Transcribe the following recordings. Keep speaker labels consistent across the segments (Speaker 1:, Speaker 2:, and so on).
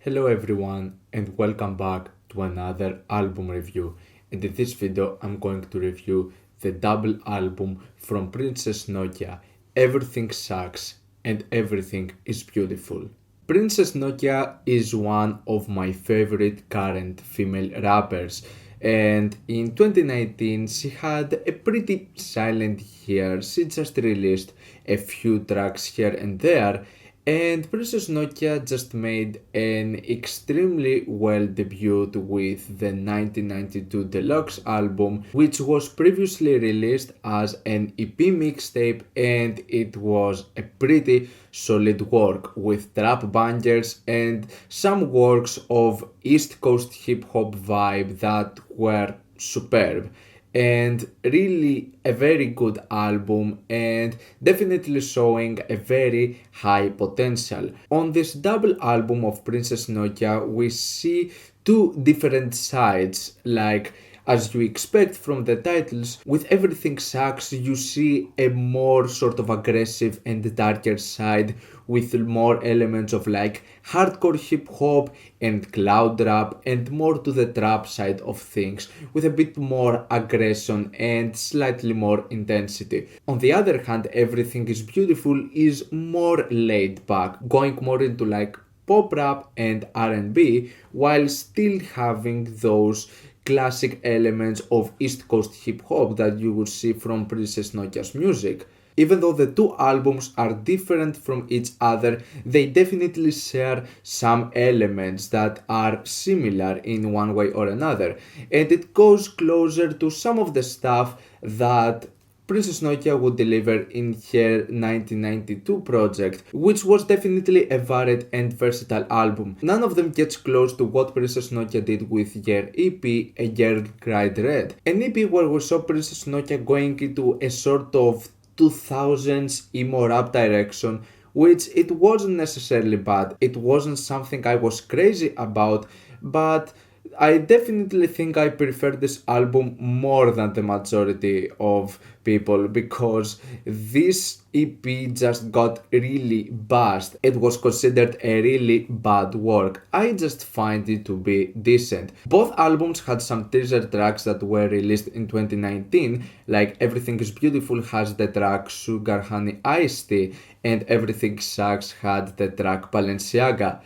Speaker 1: Hello everyone and welcome back to another album review. And in this video I'm going to review the double album from Princess Nokia, Everything Sucks and Everything is Beautiful. Princess Nokia is one of my favorite current female rappers, and in 2019 she had a pretty silent year. She just released a few tracks here and there, and Princess Nokia just made an extremely well debut with the 1992 deluxe album, which was previously released as an EP mixtape, and it was a pretty solid work with trap bangers and some works of East Coast hip hop vibe that were superb and really a very good album and definitely showing a very high potential. On this double album of Princess Nokia, we see two different sides, like as you expect from the titles. With Everything Sucks, you see a more sort of aggressive and darker side with more elements of like hardcore hip hop and cloud rap and more to the trap side of things with a bit more aggression and slightly more intensity. On the other hand, Everything is Beautiful is more laid back, going more into like pop rap and R&B while still having those classic elements of East Coast hip hop that you would see from Princess Nokia's music. Even though the two albums are different from each other, they definitely share some elements that are similar in one way or another, and it goes closer to some of the stuff that Princess Nokia would deliver in her 1992 project, which was definitely a varied and versatile album. None of them gets close to what Princess Nokia did with their EP, A Girl Cried Red. An EP where we saw Princess Nokia going into a sort of 2000s emo rap direction, which it wasn't necessarily bad. It wasn't something I was crazy about, but I definitely think I prefer this album more than the majority of people because this EP just got really bashed. It was considered a really bad work. I just find it to be decent. Both albums had some teaser tracks that were released in 2019, like Everything is Beautiful has the track Sugar Honey Iced Tea, and Everything Sucks had the track Balenciaga.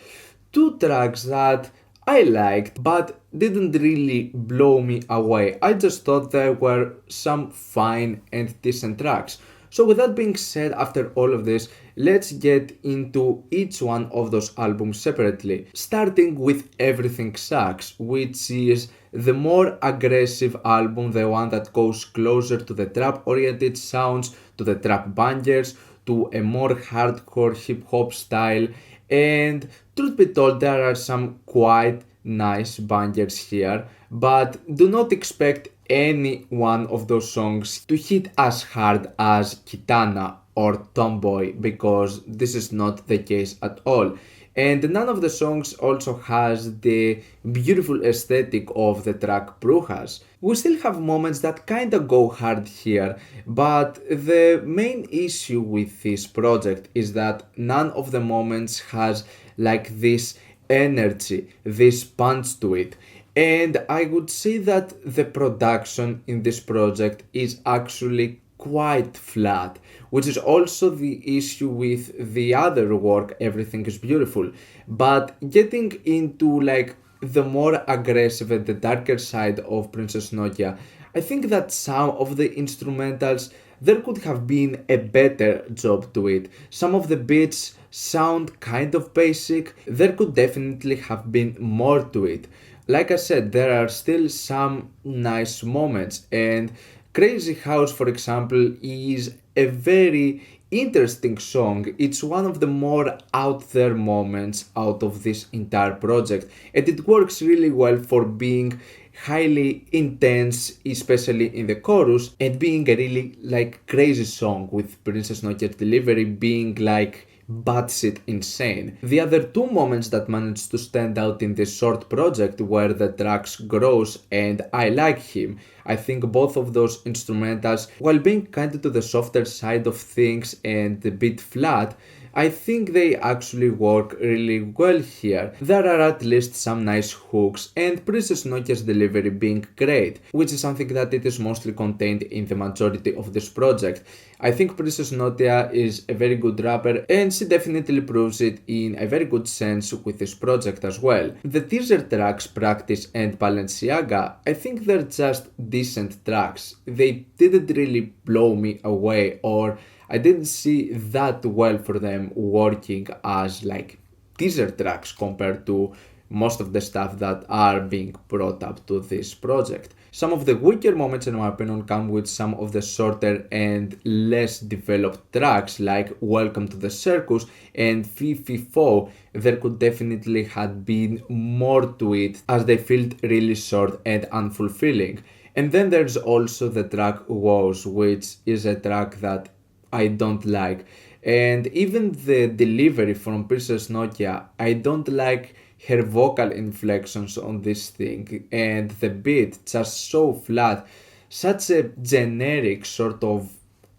Speaker 1: Two tracks that I liked, but didn't really blow me away. I just thought there were some fine and decent tracks. So, with that being said, after all of this, let's get into each one of those albums separately. Starting with Everything Sucks, which is the more aggressive album, the one that goes closer to the trap oriented sounds, to the trap bangers, to a more hardcore hip hop style. And truth be told, there are some quite nice bangers here, but do not expect any one of those songs to hit as hard as Kitana or Tomboy because this is not the case at all. And none of the songs also has the beautiful aesthetic of the track Brujas. We still have moments that kinda go hard here, but the main issue with this project is that none of the moments has like this energy, this punch to it. And I would say that the production in this project is actually quite flat, which is also the issue with the other work, Everything is Beautiful. But getting into like the more aggressive and the darker side of Princess Nokia, I think that some of the instrumentals there could have been a better job to it. Some of the beats sound kind of basic, there could definitely have been more to it. Like I said, there are still some nice moments, and Crazy House, for example, is a very interesting song. It's one of the more out there moments out of this entire project, and it works really well for being highly intense, especially in the chorus, and being a really like crazy song with Princess Nokia's delivery being like batshit insane. The other two moments that managed to stand out in this short project were the tracks Gross and I Like Him. I think both of those instrumentals, while being kinda to the softer side of things and a bit flat, I think they actually work really well here. There are at least some nice hooks and Princess Nokia's delivery being great, which is something that it is mostly contained in the majority of this project. I think Princess Nokia is a very good rapper and she definitely proves it in a very good sense with this project as well. The teaser tracks Practice and Balenciaga, I think they're just decent tracks. They didn't really blow me away, or I didn't see that well for them working as like teaser tracks compared to most of the stuff that are being brought up to this project. Some of the weaker moments in my opinion come with some of the shorter and less developed tracks like Welcome to the Circus and Fifi Fo. There could definitely have been more to it as they felt really short and unfulfilling. And then there's also the track Woes, which is a track that I don't like. And even the delivery from Princess Nokia, I don't like her vocal inflections on this thing and the beat just so flat, such a generic sort of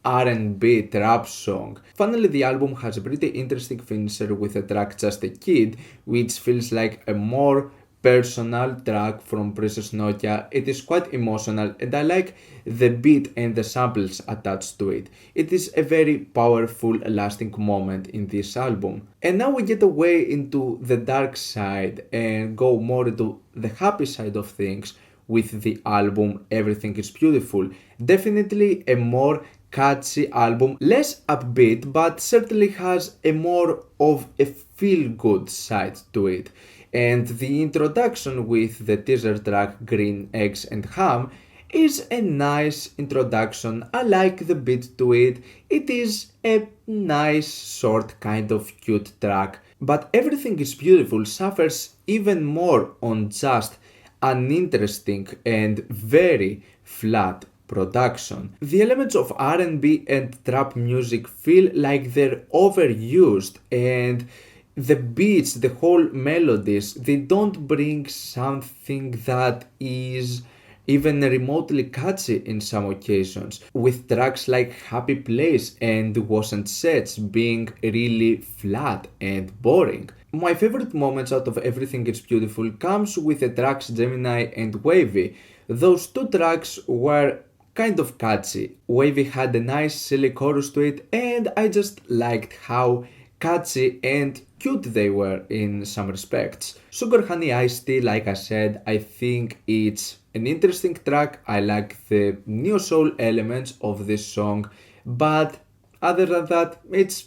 Speaker 1: R&B trap song. Finally, the album has a pretty interesting finisher with the track Just a Kid, which feels like a more personal track from Princess Nokia. It is quite emotional and I like the beat and the samples attached to it. It is a very powerful, lasting moment in this album. And now we get away into the dark side and go more into the happy side of things with the album Everything is Beautiful. Definitely a more catchy album, less upbeat, but certainly has a more of a feel-good side to it. And the introduction with the teaser track Green Eggs and Ham is a nice introduction. I like the beat to it. It is a nice, short, kind of cute track. But Everything is Beautiful suffers even more on just uninteresting and very flat production. The elements of R&B and trap music feel like they're overused, and the beats, the whole melodies, they don't bring something that is even remotely catchy in some occasions, with tracks like Happy Place and Wasn't Sets being really flat and boring. My favorite moments out of Everything is Beautiful comes with the tracks Gemini and Wavy. Those two tracks were kind of catchy. Wavy had a nice silly chorus to it and I just liked how catchy and cute they were in some respects. Sugar Honey Iced Tea, like I said, I think it's an interesting track. I like the neo soul elements of this song, but other than that, it's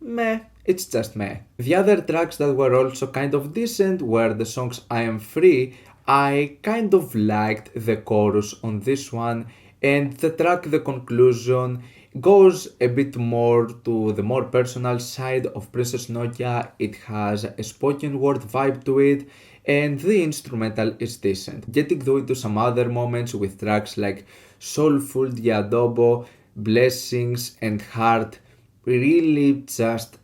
Speaker 1: meh. It's just meh. The other tracks that were also kind of decent were the songs I Am Free. I kind of liked the chorus on this one, and the track The Conclusion goes a bit more to the more personal side of Princess Nokia. It has a spoken word vibe to it and the instrumental is decent. Getting though into some other moments with tracks like Soulful, Diadobo, Blessings and Heart, really just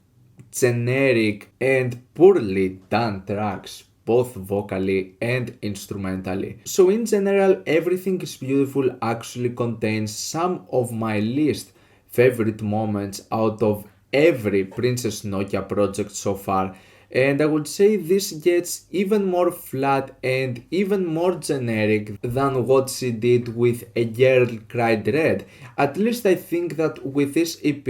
Speaker 1: generic and poorly done tracks, both vocally and instrumentally. So in general, Everything is Beautiful actually contains some of my least favorite moments out of every Princess Nokia project so far. And I would say this gets even more flat and even more generic than what she did with A Girl Cried Red. At least I think that with this EP,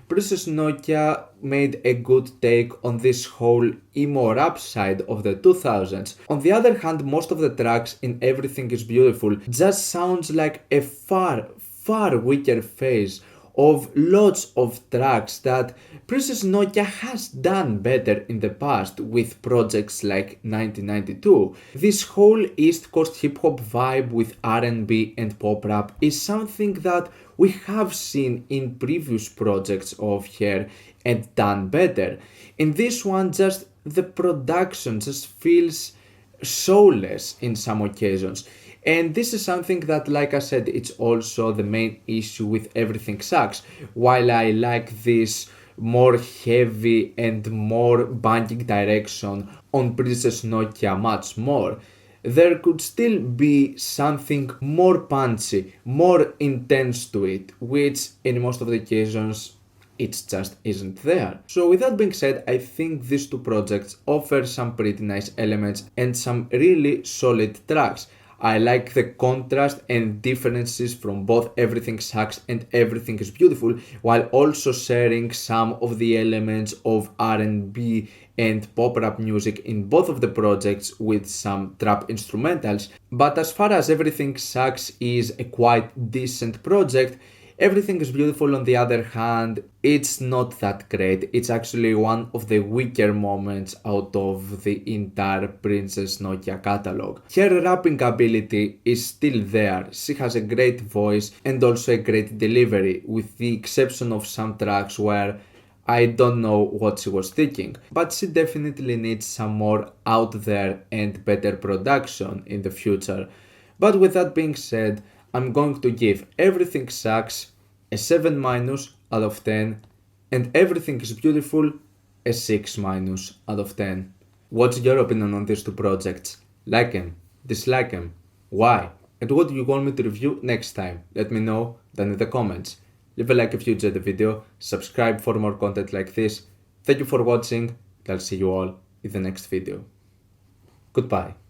Speaker 1: Princess Nokia made a good take on this whole emo rap side of the 2000s. On the other hand, most of the tracks in Everything is Beautiful just sounds like a far weaker phase of lots of tracks that Princess Nokia has done better in the past with projects like 1992. This whole East Coast hip hop vibe with R&B and pop rap is something that we have seen in previous projects of her and done better. In this one, just the production just feels soulless in some occasions. And this is something that, like I said, it's also the main issue with Everything Sucks. While I like this more heavy and more banging direction on Princess Nokia much more, there could still be something more punchy, more intense to it, which in most of the occasions it just isn't there. So with that being said, I think these two projects offer some pretty nice elements and some really solid tracks. I like the contrast and differences from both Everything Sucks and Everything is Beautiful, while also sharing some of the elements of R&B and pop rap music in both of the projects with some trap instrumentals. But as far as Everything Sucks is a quite decent project, Everything is Beautiful, on the other hand, it's not that great. It's actually one of the weaker moments out of the entire Princess Nokia catalog. Her rapping ability is still there. She has a great voice and also a great delivery, with the exception of some tracks where I don't know what she was thinking. But she definitely needs some more out there and better production in the future. But with that being said, I'm going to give Everything Sucks a 7 minus out of 10 and Everything is Beautiful a 6 minus out of 10. What's your opinion on these two projects? Like them? Dislike them? Why? And what do you want me to review next time? Let me know down in the comments. Leave a like if you enjoyed the video, subscribe for more content like this. Thank you for watching, and I'll see you all in the next video. Goodbye.